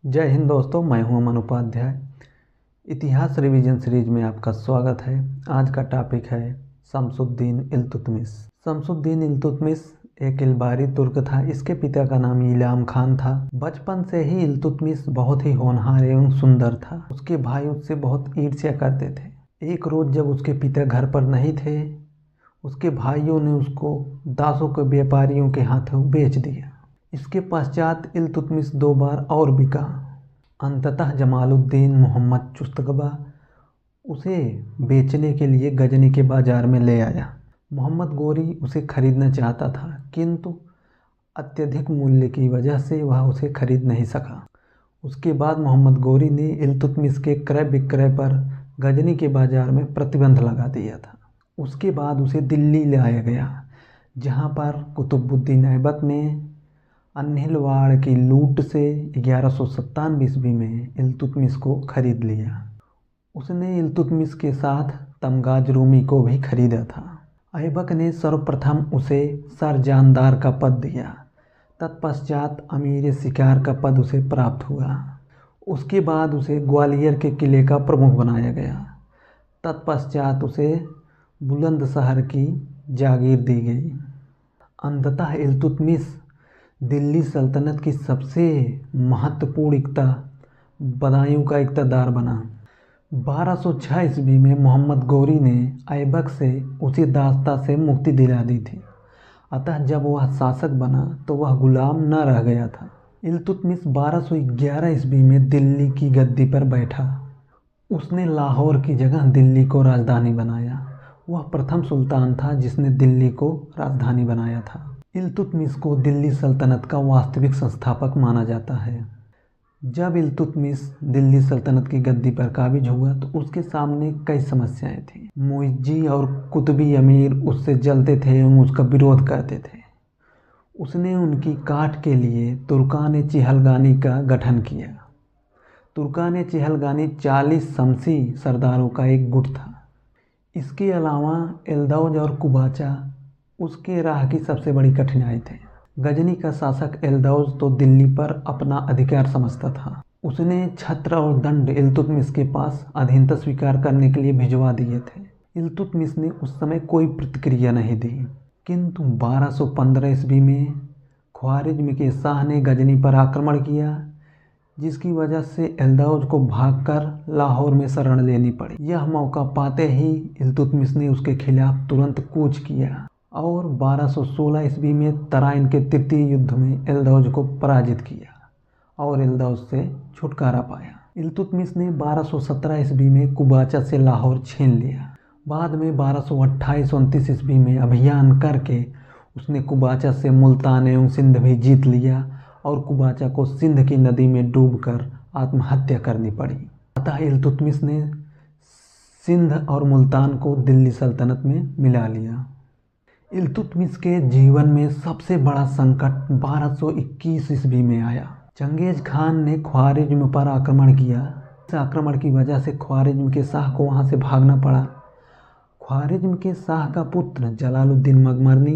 जय हिंद दोस्तों, मैं हूं अमन उपाध्याय। इतिहास रिवीजन सीरीज में आपका स्वागत है। आज का टॉपिक है शमसुद्दीन इल्तुतमिश। शमसुद्दीन इल्तुतमिश एक इल्बारी तुर्क था। इसके पिता का नाम इलाम खान था। बचपन से ही इल्तुतमिश बहुत ही होनहार एवं सुंदर था। उसके भाई उससे बहुत ईर्ष्या करते थे। एक रोज जब उसके पिता घर पर नहीं थे, उसके भाइयों ने उसको दासों के व्यापारियों के हाथों बेच दिया। इसके पश्चात इल्तुतमिश 2 बार और बिका। अंततः जमालुद्दीन मोहम्मद चुस्तगबा उसे बेचने के लिए गजनी के बाजार में ले आया। मोहम्मद गोरी उसे खरीदना चाहता था, किंतु अत्यधिक मूल्य की वजह से वह उसे खरीद नहीं सका। उसके बाद मोहम्मद गोरी ने इल्तुतमिश के क्रय विक्रय पर गजनी के बाजार में प्रतिबंध लगा दिया था। उसके बाद उसे दिल्ली लाया गया, जहाँ पर कुतुबुद्दीन ऐबक ने अन्हिलवाड़ की लूट से 1197 ईस्वी में इल्तुतमिश को खरीद लिया। उसने इल्तुतमिश के साथ तमगाज रूमी को भी खरीदा था। ऐबक ने सर्वप्रथम उसे सरजानदार का पद दिया। तत्पश्चात अमीर शिकार का पद उसे प्राप्त हुआ। उसके बाद उसे ग्वालियर के किले का प्रमुख बनाया गया। तत्पश्चात उसे बुलंदशहर की जागीर दी गई। अंततः इल्तुतमिश दिल्ली सल्तनत की सबसे महत्वपूर्ण बदायूं का इक़्तिदार बना। 1206 ईस्वी में मोहम्मद गोरी ने ऐबक से उसी दास्ता से मुक्ति दिला दी थी। अतः जब वह शासक बना तो वह गुलाम न रह गया था। इल्तुतमिश 1211 ईस्वी में दिल्ली की गद्दी पर बैठा। उसने लाहौर की जगह दिल्ली को राजधानी बनाया। वह प्रथम सुल्तान था जिसने दिल्ली को राजधानी बनाया था। इल्तुतमिश को दिल्ली सल्तनत का वास्तविक संस्थापक माना जाता है। जब इल्तुतमिश दिल्ली सल्तनत की गद्दी पर काबिज हुआ तो उसके सामने कई समस्याएं थीं। मुइज्जी और कुतुबी अमीर उससे जलते थे एवं उसका विरोध करते थे। उसने उनकी काट के लिए तुर्कान चिहलगानी का गठन किया। तुर्कान चिहलगानी 40 शमसी सरदारों का एक गुट था। इसके अलावा एल्दौज और कुबाचा उसके राह की सबसे बड़ी कठिनाई थे। गजनी का शासक एल्दौज तो दिल्ली पर अपना अधिकार समझता था। उसने छत्र और दंड इल्तुतमिश के पास अधीनता स्वीकार करने के लिए भिजवा दिए थे। इल्तुतमिश ने उस समय कोई प्रतिक्रिया नहीं दी, किंतु 1215 ईस्वी में ख्वारिज्म के शाह ने गजनी पर आक्रमण किया, जिसकी वजह से एल्दौज को भागकर लाहौर में शरण लेनी पड़ी। यह मौका पाते ही इल्तुतमिश ने उसके खिलाफ तुरंत कूच किया और 1216 ईस्वी में तराइन के तृतीय युद्ध में एल्दौज को पराजित किया और एल्दौज से छुटकारा पाया। इल्तुतमिश ने 1217 ईस्वी में कुबाचा से लाहौर छीन लिया। बाद में 1228-29 ईस्वी में अभियान करके उसने कुबाचा से मुल्तान एवं सिंध भी जीत लिया और कुबाचा को सिंध की नदी में डूबकर आत्महत्या करनी पड़ी। अतः इल्तुतमिश ने सिंध और मुल्तान को दिल्ली सल्तनत में मिला लिया। इल्तुतमिश के जीवन में सबसे बड़ा संकट 1221 ईस्वी में आया। चंगेज खान ने ख्वारिज्म पर आक्रमण किया। इस आक्रमण की वजह से ख्वारिज्म के शाह को वहां से भागना पड़ा। ख्वारिज्म के शाह का पुत्र जलालुद्दीन मगमरनी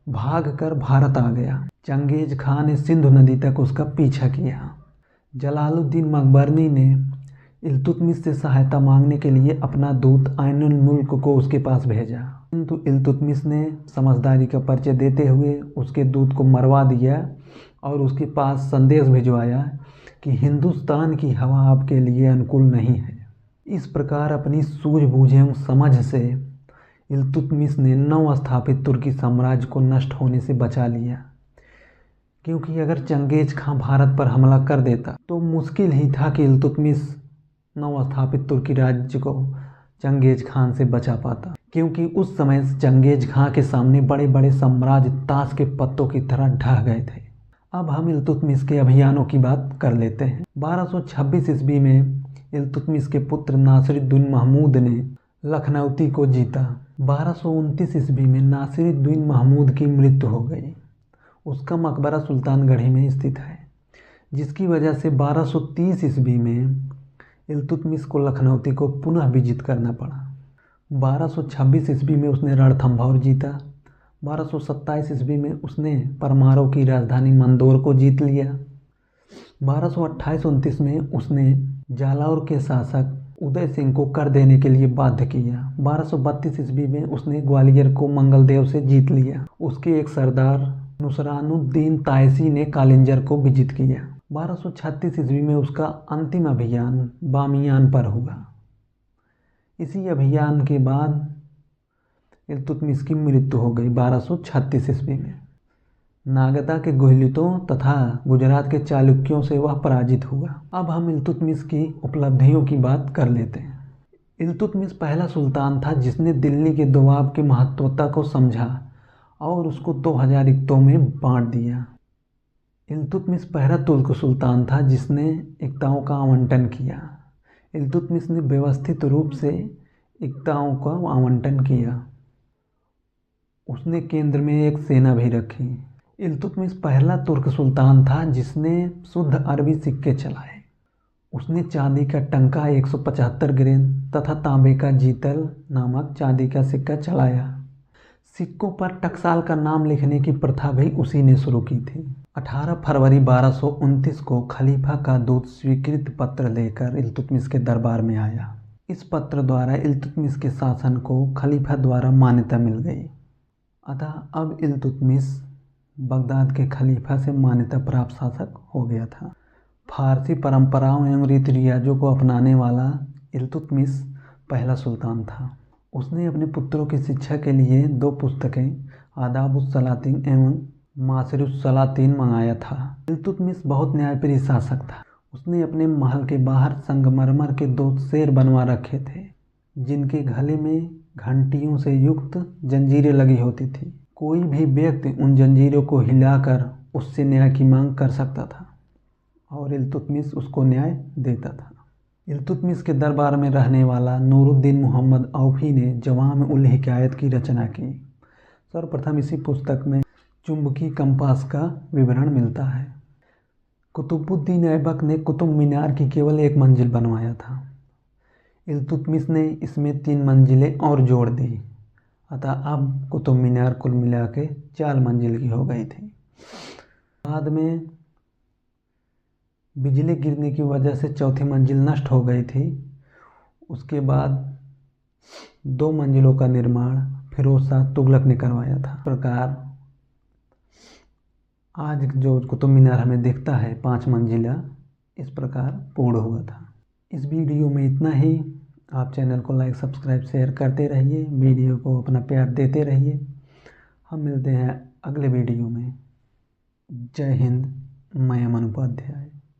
भागकर भारत आ गया। चंगेज खान ने सिंधु नदी तक उसका पीछा किया। जलालुद्दीन मगमरनी ने इल्तुतमिश से सहायता मांगने के लिए अपना दूत आइनुल मुल्क को उसके पास भेजा, किंतु इल्तुतमिश ने समझदारी का परिचय देते हुए उसके दूत को मरवा दिया और उसके पास संदेश भिजवाया कि हिंदुस्तान की हवा आपके लिए अनुकूल नहीं है। इस प्रकार अपनी सूझबूझ एवं समझ से इल्तुतमिश ने नवस्थापित तुर्की साम्राज्य को नष्ट होने से बचा लिया, क्योंकि अगर चंगेज खां भारत पर हमला कर देता तो मुश्किल ही था कि इल्तुतमिश नवस्थापित तुर्की राज्य को चंगेज खान से बचा पाता, क्योंकि उस समय चंगेज खां के सामने बड़े बड़े साम्राज्य ताश के पत्तों की तरह ढह गए थे। अब हम इल्तुतमिश के अभियानों की बात कर लेते हैं। 1226 ईस्वी में इल्तुतमिश के पुत्र नासिरुद्दीन महमूद ने लखनऊती को जीता। 1229 ईस्वी में नासिरुद्दीन महमूद की मृत्यु हो गई। उसका मकबरा सुल्तानगढ़ी में स्थित है, जिसकी वजह से 1230 ईस्वी में इल्तुतमिश को लखनऊती को पुनः विजित करना पड़ा। 1226 ईस्वी में उसने रणथंभौर जीता। 1227 ईस्वी में उसने परमारों की राजधानी मंदोर को जीत लिया। 1228-29 में उसने जालौर के शासक उदय सिंह को कर देने के लिए बाध्य किया। 1232 ईस्वी में उसने ग्वालियर को मंगलदेव से जीत लिया। उसके एक सरदार नुसरानुद्दीन तायसी ने कालिंजर को विजित किया। 1236 ईस्वी में उसका अंतिम अभियान बामियान पर हुआ। इसी अभियान के बाद इल्तुतमिश की मृत्यु हो गई 1236 ईस्वी में। नागदा के गुहलितों तथा गुजरात के चालुक्यों से वह पराजित हुआ। अब हम इल्तुतमिश की उपलब्धियों की बात कर लेते हैं। इल्तुतमिश पहला सुल्तान था जिसने दिल्ली के दोआब की महत्वता को समझा और उसको 2000 इक्तों में बांट दिया। इल्तुतमिश पहला तुर्क सुल्तान था जिसने इक्ताओं का आवंटन किया। इल्तुतमिश ने व्यवस्थित रूप से इक्ताओं का आवंटन किया। उसने केंद्र में एक सेना भी रखी। इल्तुतमिश पहला तुर्क सुल्तान था जिसने शुद्ध अरबी सिक्के चलाए। उसने चांदी का टंका 175 ग्रेन तथा तांबे का जीतल नामक चांदी का सिक्का चलाया। सिक्कों पर टकसाल का नाम लिखने की प्रथा भी उसी ने शुरू की थी। 18 फरवरी 1229 को खलीफा का दूत स्वीकृत पत्र लेकर इल्तुतमिश के दरबार में आया। इस पत्र द्वारा इल्तुतमिश के शासन को खलीफा द्वारा मान्यता मिल गई। अतः अब इल्तुतमिश बगदाद के खलीफा से मान्यता प्राप्त शासक हो गया था। फारसी परंपराओं एवं रीति रिवाजों को अपनाने वाला इल्तुतमिश पहला सुल्तान था। उसने अपने पुत्रों की शिक्षा के लिए 2 पुस्तकें आदाबुस्सलातीन एवं मासिरुस्सलातीन मंगाया था। इल्तुतमिश बहुत न्यायप्रिय शासक था। उसने अपने महल के बाहर संगमरमर के 2 शेर बनवा रखे थे जिनके गले में घंटियों से युक्त जंजीरें लगी होती थी। कोई भी व्यक्ति उन जंजीरों को हिलाकर उससे न्याय की मांग कर सकता था और इल्तुतमिश उसको न्याय देता था। इल्तुतमिश के दरबार में रहने वाला नूरुद्दीन मोहम्मद औफी ने जवाम उल हिकायत की रचना की। सर्वप्रथम इसी पुस्तक में चुंबकी कंपास का विवरण मिलता है। कुतुबुद्दीन ऐबक ने कुतुब मीनार की केवल 1 मंजिल बनवाया था। इल्तुतमिश ने इसमें 3 मंजिलें और जोड़ दी। अतः अब कुतुब मीनार कुल मिला के 4 मंजिल की हो गई थी। बाद में बिजली गिरने की वजह से 4थी मंजिल नष्ट हो गई थी। उसके बाद 2 मंजिलों का निर्माण फिरोज शाह तुगलक ने करवाया था। इस प्रकार आज जो कुतुब मीनार हमें दिखता है 5 मंजिला, इस प्रकार पूर्ण हुआ था। इस वीडियो में इतना ही। आप चैनल को लाइक सब्सक्राइब शेयर करते रहिए, वीडियो को अपना प्यार देते रहिए। हम मिलते हैं अगले वीडियो में। जय हिंद। मैं अमन उपाध्याय।